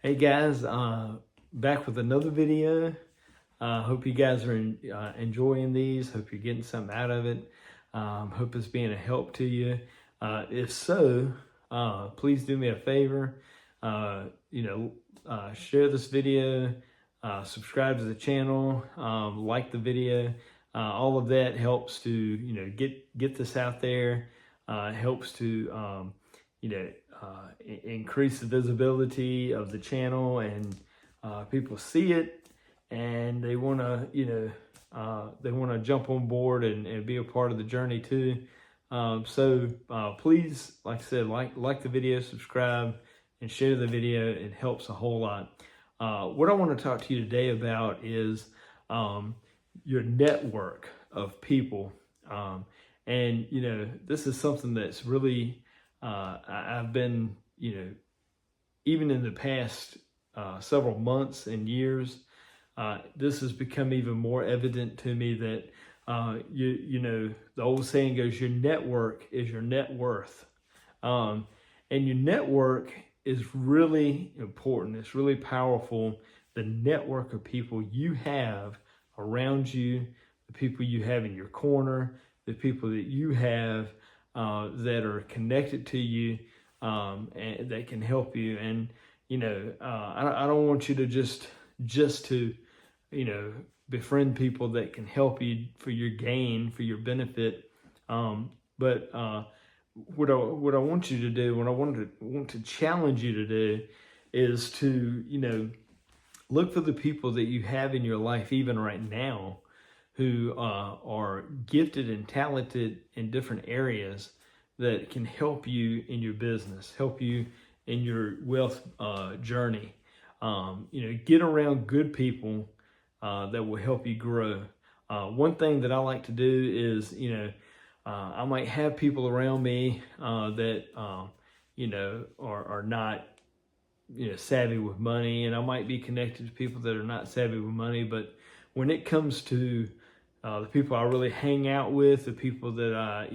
Hey guys, back with another video. Hope you guys are enjoying these. Hope you're getting something out of it. Hope it's being a help to you. If so, please do me a favor. Share this video, subscribe to the channel, like the video. All of that helps to get this out there. Helps to increase the visibility of the channel, and people see it and they want to jump on board and be a part of the journey too. So please, like I said, like the video, subscribe, and share the video. It helps a whole lot. What I want to talk to you today about is your network of people. And this is something that's really I've been, even in the past several months and years, this has become even more evident to me that, the old saying goes, your network is your net worth. And your network is really important. It's really powerful. The network of people you have around you, the people you have in your corner, the people that you have that are connected to you, and that can help you. And I don't want you to just to befriend people that can help you for your gain, for your benefit. But what I want you to do, what I want to challenge you to do, is to look for the people that you have in your life, even right now, who are gifted and talented in different areas that can help you in your business, help you in your wealth journey. Get around good people that will help you grow. One thing that I like to do is, I might have people around me that, are not, savvy with money, and I might be connected to people that are not savvy with money. But when it comes to the people I really hang out with, the people that I,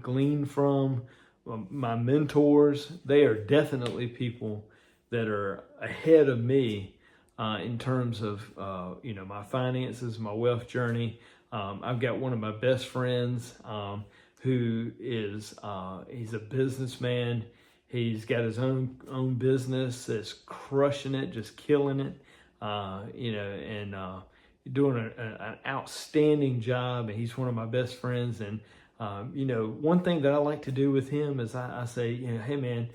glean from, my mentors, they are definitely people that are ahead of me in terms of, my finances, my wealth journey. I've got one of my best friends who is, he's a businessman. He's got his own business that's crushing it, just killing it, doing an outstanding job, and he's one of my best friends. And one thing that I like to do with him is I say, hey man,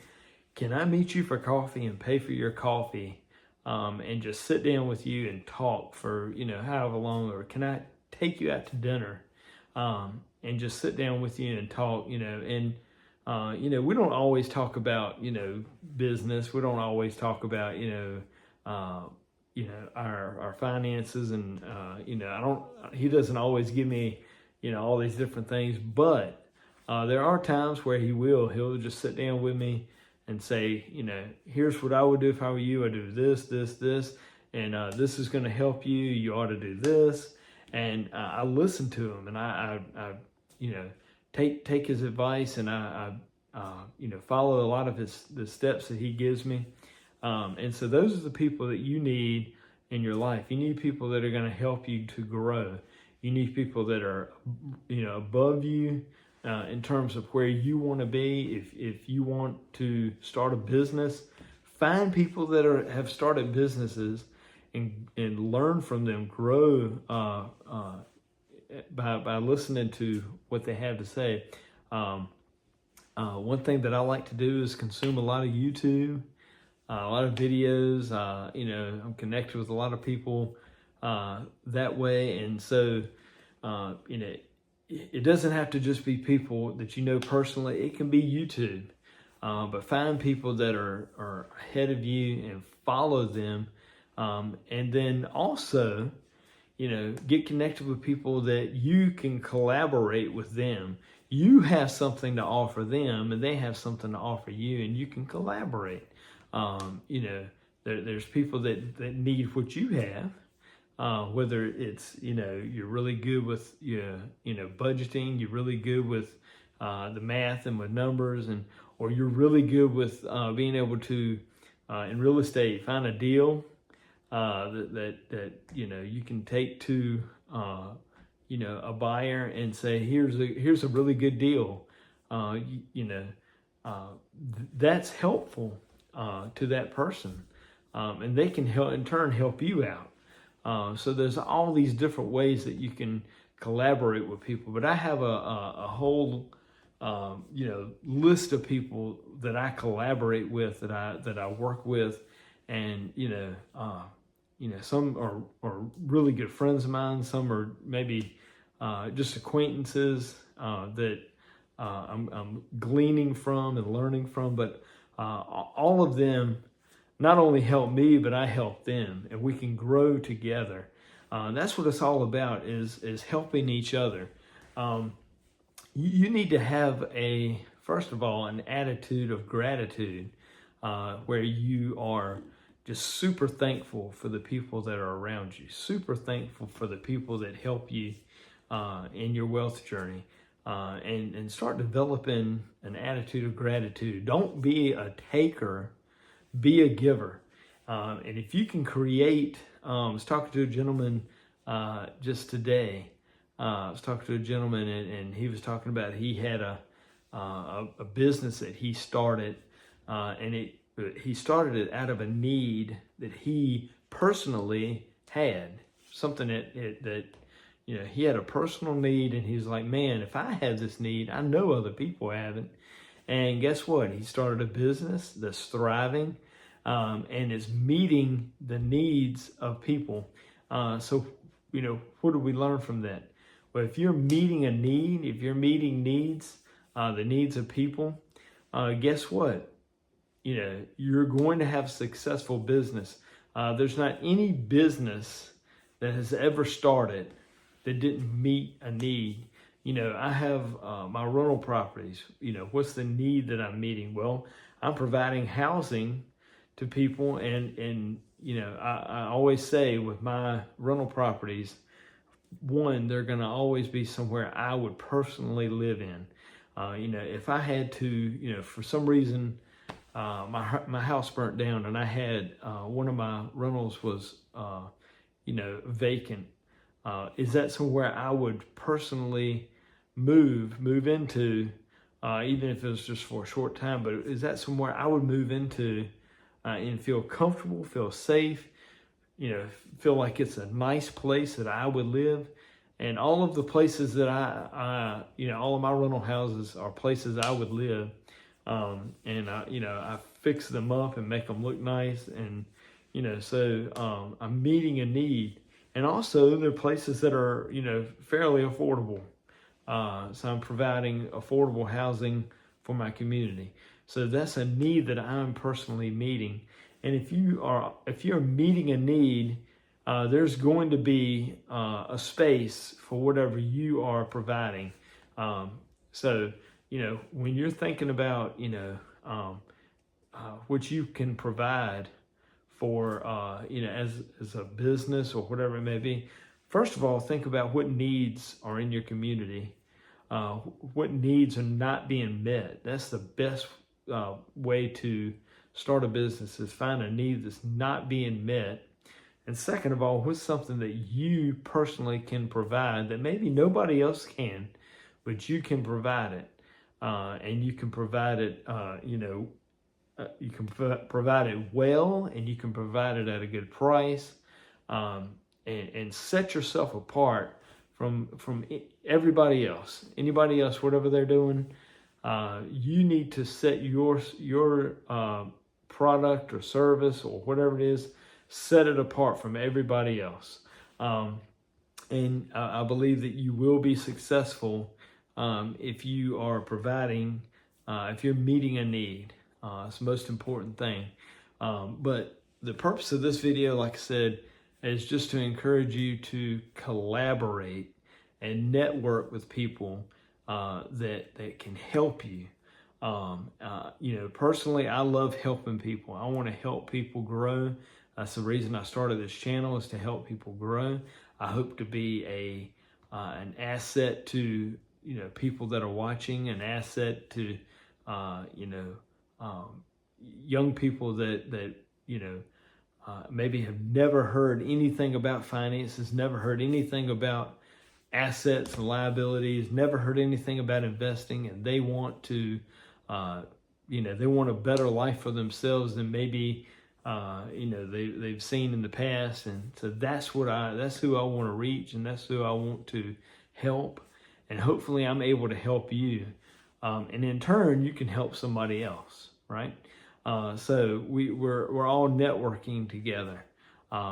can I meet you for coffee and pay for your coffee, and just sit down with you and talk for however long, or can I take you out to dinner, and just sit down with you and talk, and we don't always talk about business. We don't always talk about our finances, and he doesn't always give me all these different things, but there are times where he'll just sit down with me and say, here's what I would do if I were you. I do this, and this is going to help you. You ought to do this. And I listen to him, and I take his advice, and I follow a lot of the steps that he gives me. And so those are the people that you need in your life. You need people that are going to help you to grow. You need people that are, above you in terms of where you want to be. If you want to start a business, find people that have started businesses and learn from them, grow by listening to what they have to say. One thing that I like to do is consume a lot of YouTube, a lot of videos. I'm connected with a lot of people that way. And so, it doesn't have to just be people that you know personally. It can be YouTube. But find people that are ahead of you and follow them. And then also, get connected with people that you can collaborate with them. You have something to offer them, and they have something to offer you, and you can collaborate. There's people that need what you have, whether it's, you're really good with, budgeting, you're really good with the math and with numbers, or you're really good with being able to in real estate, find a deal that you can take to a buyer and say, here's a really good deal. That's helpful to that person, and they can help in turn help you out. So there's all these different ways that you can collaborate with people. But I have a whole list of people that I collaborate with, that I work with, and some are really good friends of mine. Some are maybe just acquaintances that I'm gleaning from and learning from. But all of them not only help me, but I help them, and we can grow together. That's what it's all about, is helping each other. You need to have first of all, an attitude of gratitude, where you are just super thankful for the people that are around you, super thankful for the people that help you in your wealth journey, and start developing an attitude of gratitude. Don't be a taker, be a giver. And if you can create, I was talking to a gentleman just today. I was talking to a gentleman, and he was talking about, he had a business that he started, and he started it out of a need that he personally had, something that he had a personal need, and he's like, man, if I have this need, I know other people have it. And guess what? He started a business that's thriving, and is meeting the needs of people. So, what do we learn from that? Well, if you're meeting a need, if you're meeting needs, the needs of people, guess what? You're going to have successful business. There's not any business that has ever started that didn't meet a need. I have my rental properties. What's the need that I'm meeting? Well, I'm providing housing to people, and I always say with my rental properties, one, they're going to always be somewhere I would personally live in. If I had to, for some reason, my house burnt down, and I had one of my rentals was vacant. Is that somewhere I would personally move into, even if it was just for a short time? But is that somewhere I would move into and feel comfortable, feel safe, feel like it's a nice place that I would live? And all of the places that all of my rental houses are places I would live. And I fix them up and make them look nice. And, so I'm meeting a need. And also there are places that are, fairly affordable. So I'm providing affordable housing for my community. So that's a need that I'm personally meeting. And if you're meeting a need, there's going to be a space for whatever you are providing. So when you're thinking about, what you can provide for, as a business or whatever it may be, first of all, think about what needs are in your community. What needs are not being met. That's the best way to start a business, is find a need that's not being met. And second of all, what's something that you personally can provide that maybe nobody else can, but you can provide it. And you can provide it, you can provide it well, and you can provide it at a good price, and set yourself apart from everybody else. Anybody else, whatever they're doing, you need to set your product or service or whatever it is, set it apart from everybody else. And I believe that you will be successful if you are providing, if you're meeting a need. It's the most important thing. But the purpose of this video, like I said, is just to encourage you to collaborate and network with people that can help you. Personally, I love helping people. I want to help people grow. That's the reason I started this channel, is to help people grow. I hope to be an asset to people that are watching, an asset to young people that maybe have never heard anything about finances, never heard anything about assets and liabilities, never heard anything about investing, and they want to, they want a better life for themselves than maybe they've seen in the past. And so that's who I want to reach, and that's who I want to help. And hopefully I'm able to help you. And in turn, you can help somebody else, right? So we're all networking together.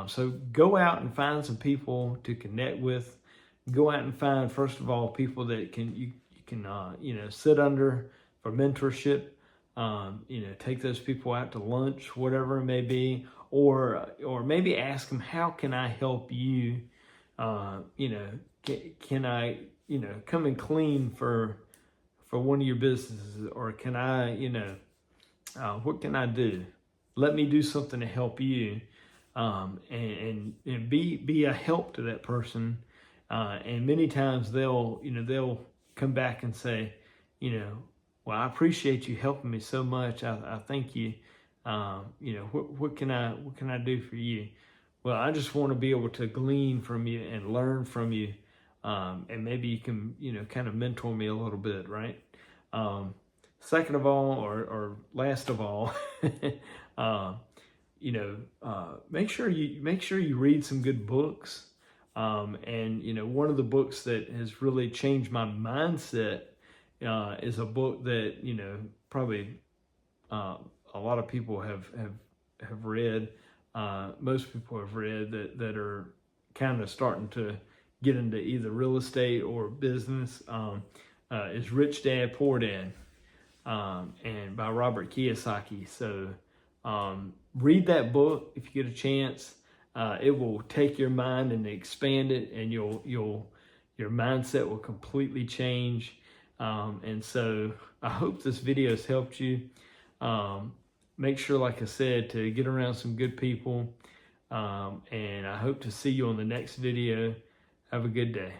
So go out and find some people to connect with. Go out and find, first of all, people that you can sit under for mentorship. Take those people out to lunch, whatever it may be, or maybe ask them, how can I help you? Can I come and clean for one of your businesses, or can I what can I do? Let me do something to help you, and be a help to that person. And many times they'll come back and say, well, I appreciate you helping me so much. I thank you. What can I do for you? Well, I just want to be able to glean from you and learn from you. And maybe you can, kind of mentor me a little bit, right? Second of all, or last of all, make sure you read some good books. And one of the books that has really changed my mindset is a book that probably a lot of people have read. Most people have read that are kind of starting to get into either real estate or business. Is Rich Dad Poor Dad, and by Robert Kiyosaki. So read that book if you get a chance. It will take your mind and expand it, and your mindset will completely change. And so I hope this video has helped you. Make sure, like I said, to get around some good people. And I hope to see you on the next video. Have a good day.